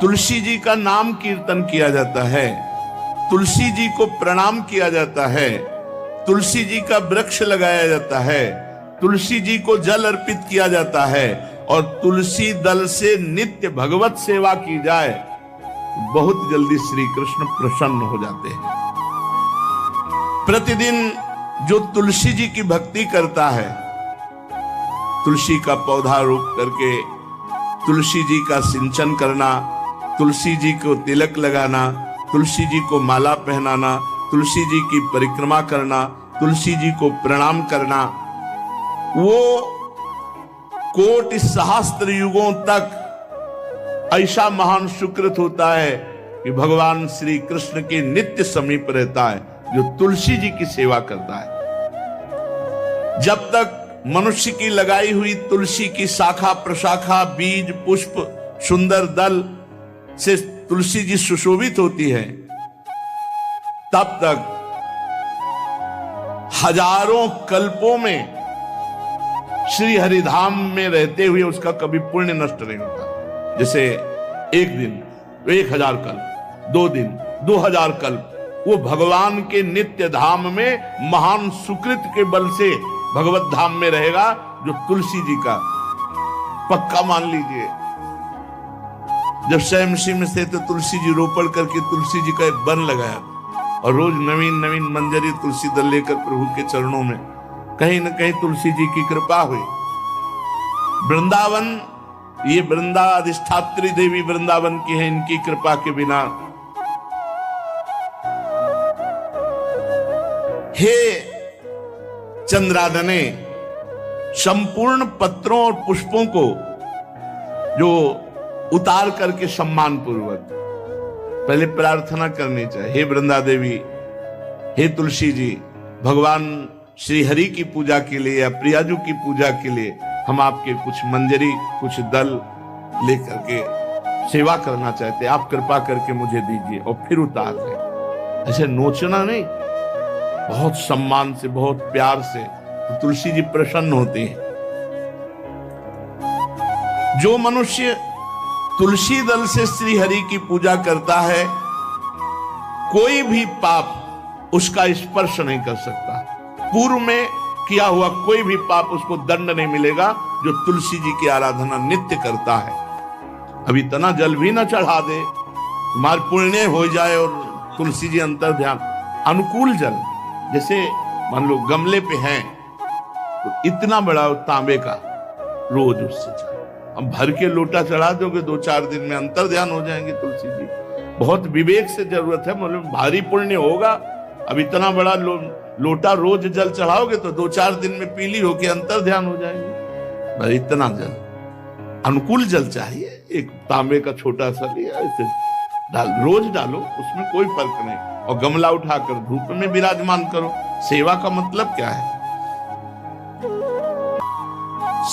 तुलसी जी का नाम कीर्तन किया जाता है, तुलसी जी को प्रणाम किया जाता है, तुलसी जी का वृक्ष लगाया जाता है, तुलसी जी को जल अर्पित किया जाता है और तुलसी दल से नित्य भगवत सेवा की जाए तो बहुत जल्दी श्री कृष्ण प्रसन्न हो जाते हैं। प्रतिदिन जो तुलसी जी की भक्ति करता है, तुलसी का पौधा रोप करके तुलसी जी का सिंचन करना, तुलसी जी को तिलक लगाना, तुलसी जी को माला पहनाना, तुलसी जी की परिक्रमा करना, तुलसी जी को प्रणाम करना, वो कोटि सहस्त्र युगों तक ऐसा महान सुकृत होता है कि भगवान श्री कृष्ण के नित्य समीप रहता है जो तुलसी जी की सेवा करता है। जब तक मनुष्य की लगाई हुई तुलसी की शाखा प्रशाखा बीज पुष्प सुंदर दल से तुलसी जी सुशोभित होती है, तब तक हजारों कल्पों में श्री हरिधाम में रहते हुए उसका कभी पुण्य नष्ट नहीं होता। जैसे एक दिन 1000 कल्प, 2 दिन 2000 कल्प वो भगवान के नित्य धाम में महान सुकृत के बल से भगवत धाम में रहेगा, जो तुलसी जी का पक्का मान लीजिए। जब स्वयंसी में से तो तुलसी जी रोपण करके तुलसी जी का एक वन लगाया और रोज नवीन नवीन मंजरी तुलसी दल लेकर प्रभु के चरणों में कहीं न कहीं तुलसी जी की कृपा हुई। वृंदावन, ये वृंदा अधिष्ठात्री देवी वृंदावन की है, इनकी कृपा के बिना हे चंद्रादने संपूर्ण पत्रों और पुष्पों को जो उतार करके सम्मान पूर्वक पहले प्रार्थना करनी चाहिए, हे वृंदा देवी, हे तुलसी जी, भगवान श्री हरि की पूजा के लिए या प्रियाजू की पूजा के लिए हम आपके कुछ मंजरी कुछ दल लेकर के सेवा करना चाहते हैं, आप कृपा करके मुझे दीजिए, और फिर उतार दें। ऐसे नोचना नहीं, बहुत सम्मान से बहुत प्यार से तो तुलसी जी प्रसन्न होती हैं। जो मनुष्य तुलसी दल से श्री हरि की पूजा करता है, कोई भी पाप उसका स्पर्श नहीं कर सकता। पूर्व में किया हुआ कोई भी पाप उसको दंड नहीं मिलेगा जो तुलसी जी की आराधना नित्य करता है। अब इतना जल भी ना चढ़ा दे, तुम्हारे पुण्य हो जाए और तुलसी जी अंतर ध्यान अनुकूल जल, जैसे मान लो गमले पे हैं तो इतना बड़ा तांबे का रोज उससे चढ़ा, अब भर के लोटा चढ़ा दोगे 2-4 दिन में अंतर ध्यान हो जाएंगे तुलसी जी। बहुत विवेक से जरूरत है, मतलब भारी पुण्य होगा। अब इतना बड़ा लोटा रोज जल चढ़ाओगे तो 2-4 दिन में पीली होके अंतर ध्यान हो जाएंगे। भाई इतना जल, अनुकूल जल चाहिए। एक तांबे का छोटा सा लिया, ऐसे रोज डालो, उसमें कोई फर्क नहीं, और गमला उठाकर धूप में विराजमान करो। सेवा का मतलब क्या है?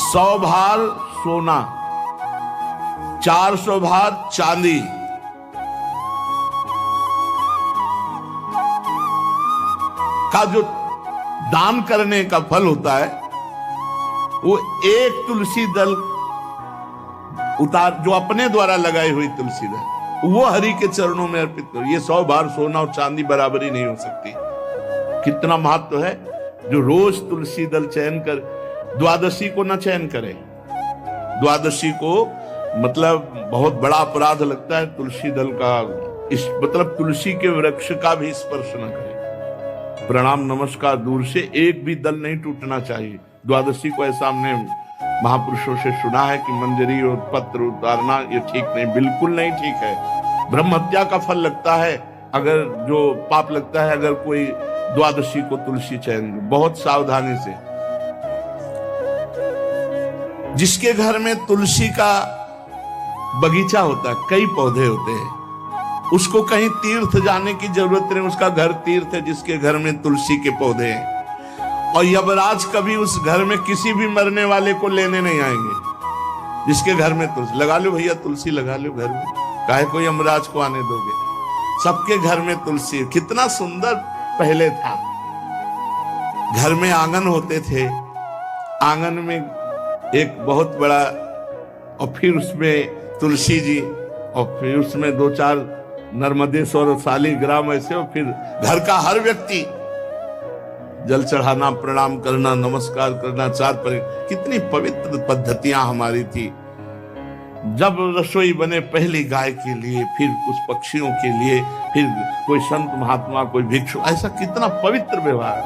100 भार सोना, 400 भार चांदी, का जो दान करने का फल होता है वो एक तुलसी दल उतार, जो अपने द्वारा लगाई हुई तुलसी दल, वो हरि के चरणों में अर्पित करो। ये 100 भार सोना और चांदी बराबरी नहीं हो सकती। कितना महत्व है। जो रोज तुलसी दल चयन कर, द्वादशी को न चयन करे, द्वादशी को मतलब बहुत बड़ा अपराध लगता है तुलसी दल का, इस मतलब तुलसी के वृक्ष का भी स्पर्श न करे। प्रणाम नमस्कार दूर से, एक भी दल नहीं टूटना चाहिए। द्वादशी को ऐसा हमने महापुरुषों से सुना है कि मंजरी और पत्र उतारना ये ठीक नहीं, बिल्कुल नहीं ठीक है। ब्रह्म हत्या का फल लगता है, अगर जो पाप लगता है अगर कोई द्वादशी को तुलसी चयन, बहुत सावधानी से। जिसके घर में तुलसी का बगीचा होता है, कई पौधे होते हैं, उसको कहीं तीर्थ जाने की जरूरत नहीं, उसका घर तीर्थ है जिसके घर में तुलसी के पौधे हैं। और यमराज कभी उस घर में किसी भी मरने वाले को लेने नहीं आएंगे जिसके घर में तुलसी। लगा लो भैया तुलसी लगा लो घर में, काहे को यमराज को आने दोगे? सबके घर में तुलसी। कितना सुंदर पहले था। घर में आंगन होते थे, आंगन में एक बहुत बड़ा, और फिर उसमें तुलसी जी और फिर उसमें 2-4 नर्मदेश्वर शालिग्राम ऐसे, और फिर घर का हर व्यक्ति जल चढ़ाना, प्रणाम करना, नमस्कार करना, कितनी पवित्र पद्धतियां हमारी थी। जब रसोई बने पहली गाय के लिए, फिर कुछ पक्षियों के लिए, फिर कोई संत महात्मा, कोई भिक्षु, ऐसा कितना पवित्र व्यवहार।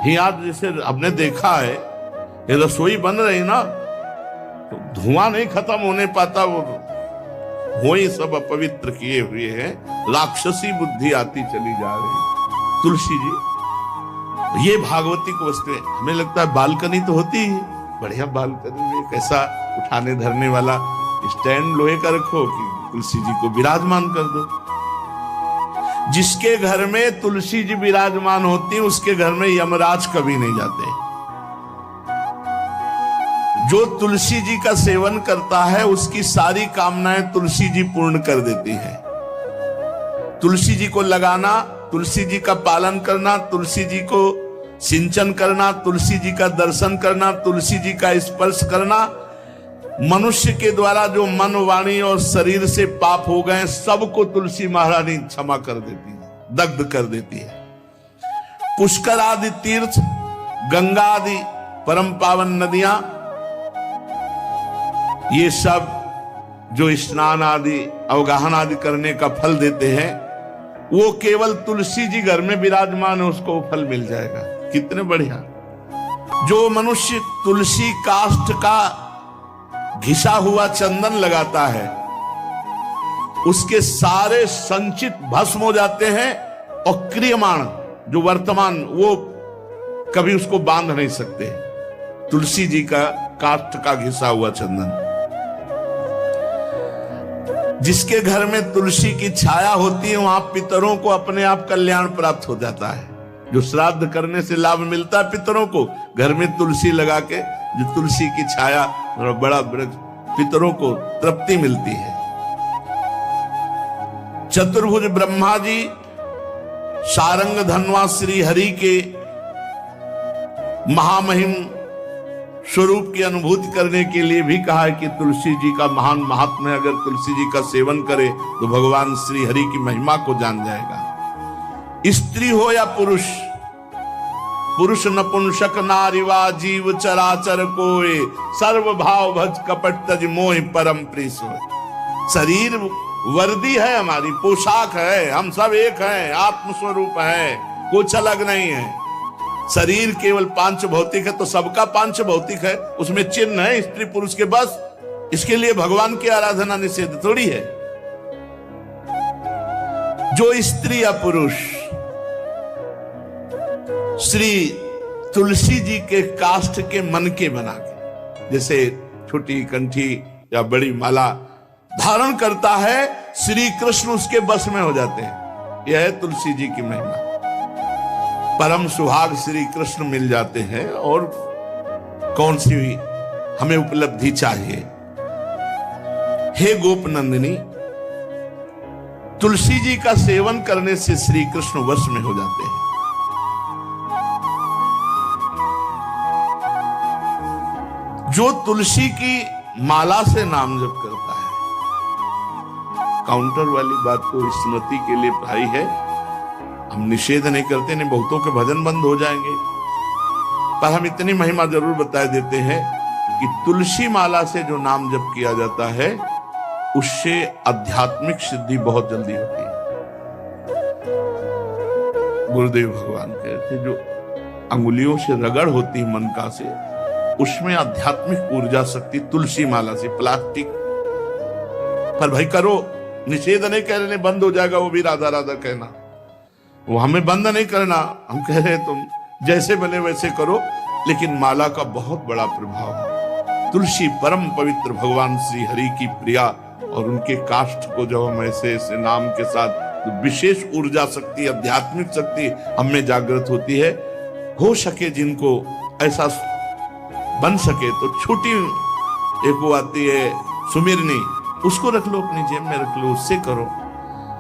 यहाँ जैसे हमने देखा है, ये रसोई बन रही ना तो धुआं नहीं खत्म होने पाता, वो ही सब अपवित्र किए हुए हैं, राक्षसी बुद्धि आती चली जा रही। तुलसी जी, ये भागवती को वस्तु, हमें लगता है बालकनी तो होती ही, बढ़िया बालकनी में कैसा उठाने धरने वाला स्टैंड लोहे का रखो कि तुलसी जी को विराजमान कर दो। जिसके घर में तुलसी जी विराजमान होती, उसके घर में यमराज कभी नहीं जाते। जो तुलसी जी का सेवन करता है, उसकी सारी कामनाएं तुलसी जी पूर्ण कर देती है। तुलसी जी को लगाना, तुलसी जी का पालन करना, तुलसी जी को सिंचन करना, तुलसी जी का दर्शन करना, तुलसी जी का स्पर्श करना, मनुष्य के द्वारा जो मन, वाणी और शरीर से पाप हो गए, सबको तुलसी महारानी क्षमा कर देती है, दग्ध कर देती है। पुष्कर आदि तीर्थ, गंगा आदि परम पावन नदियां, ये सब जो स्नान आदि, अवगाहन आदि करने का फल देते हैं, वो केवल तुलसी जी घर में विराजमान है, उसको फल मिल जाएगा। कितने बढ़िया। जो मनुष्य तुलसी काष्ठ का घिसा हुआ चंदन लगाता है, उसके सारे संचित भस्म हो जाते हैं, और क्रियमाण जो वर्तमान, वो कभी उसको बांध नहीं सकते। तुलसी जी का काष्ठ का घिसा हुआ चंदन। जिसके घर में तुलसी की छाया होती है, वहां पितरों को अपने आप कल्याण प्राप्त हो जाता है। जो श्राद्ध करने से लाभ मिलता है पितरों को, घर में तुलसी लगा के, जो तुलसी की छाया, बड़ा वृक्ष, पितरों को तृप्ति मिलती है। चतुर्भुज ब्रह्मा जी सारंग धनवा श्री हरि के महामहिम स्वरूप की अनुभूति करने के लिए भी कहा है कि तुलसी जी का महान महात्म्य, अगर तुलसी जी का सेवन करे तो भगवान श्री हरि की महिमा को जान जाएगा। स्त्री हो या पुरुष, पुरुष नपुंसक नारीवा जीव चराचर कोय, सर्व भाव भज कपट तज मोह परम प्रीस हो। शरीर वर्दी है, हमारी पोशाक है, हम सब एक हैं, आत्मस्वरूप है, कुछ अलग नहीं है। शरीर केवल पांच भौतिक है तो सबका पांच भौतिक है, उसमें चिन्ह है स्त्री पुरुष के, बस। इसके लिए भगवान की आराधना निषेध थोड़ी है। जो स्त्री या पुरुष श्री तुलसी जी के काष्ठ के मन के बना के, जैसे छोटी कंठी या बड़ी माला धारण करता है, श्री कृष्ण उसके बस में हो जाते हैं। यह है तुलसी जी की महिमा। परम सुहाग श्री कृष्ण मिल जाते हैं, और कौन सी हमें उपलब्धि चाहिए। हे गोप नंदिनी, तुलसी जी का सेवन करने से श्री कृष्ण वश में हो जाते हैं। जो तुलसी की माला से नाम जप करता है, काउंटर वाली बात तो स्मृति के लिए भाई है, हम निषेध नहीं करते, नहीं बहुतों के भजन बंद हो जाएंगे, पर हम इतनी महिमा जरूर बता देते हैं कि तुलसी माला से जो नाम जप किया जाता है, उससे आध्यात्मिक सिद्धि बहुत जल्दी होती है। गुरुदेव भगवान कहते, जो अंगुलियों से रगड़ होती है मन का से, उसमें आध्यात्मिक ऊर्जा शक्ति तुलसी माला से। प्लास्टिक पर भाई करो, निषेध नहीं कह रहे, बंद हो जाएगा वो भी राधा राधा कहना, वो हमें बंद नहीं करना। हम कह रहे तुम जैसे बने वैसे करो, लेकिन माला का बहुत बड़ा प्रभाव है। तुलसी परम पवित्र भगवान श्री हरि की प्रिया, और उनके काष्ठ को जब हम ऐसे ऐसे नाम के साथ, तो विशेष ऊर्जा शक्ति, आध्यात्मिक शक्ति हम में जागृत होती है। हो सके जिनको ऐसा बन सके तो छोटी एक वो आती है सुमिरनी, उसको रख लो, अपनी जेब में रख लो, उससे करो।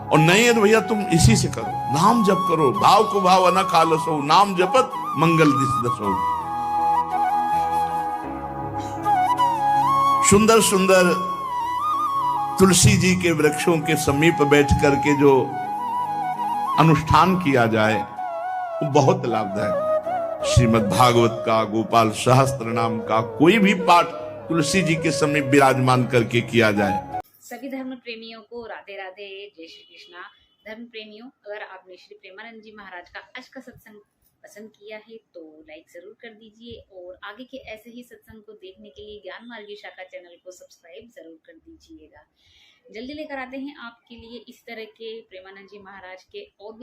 और नहीं है तो भैया तुम इसी से करो, नाम जप करो, भाव को भाव अनख आलसो, नाम जपत मंगल दिस दसो। सुंदर सुंदर तुलसी जी के वृक्षों के समीप बैठ करके जो अनुष्ठान किया जाए वो बहुत लाभदायक। श्रीमद् भागवत का, गोपाल सहस्त्र नाम का कोई भी पाठ तुलसी जी के समीप विराजमान करके किया जाए। सभी धर्म प्रेमियों को राधे राधे, जय श्री कृष्णा। धर्म प्रेमियों, अगर आपने श्री प्रेमानंद जी महाराज का आज का सत्संग पसंद किया है तो लाइक जरूर कर दीजिए, और आगे के ऐसे ही सत्संग को देखने के लिए ज्ञान मार्गी शाखा चैनल को सब्सक्राइब जरूर कर दीजिएगा। जल्दी लेकर आते हैं आपके लिए इस तरह के प्रेमानंद जी महाराज के और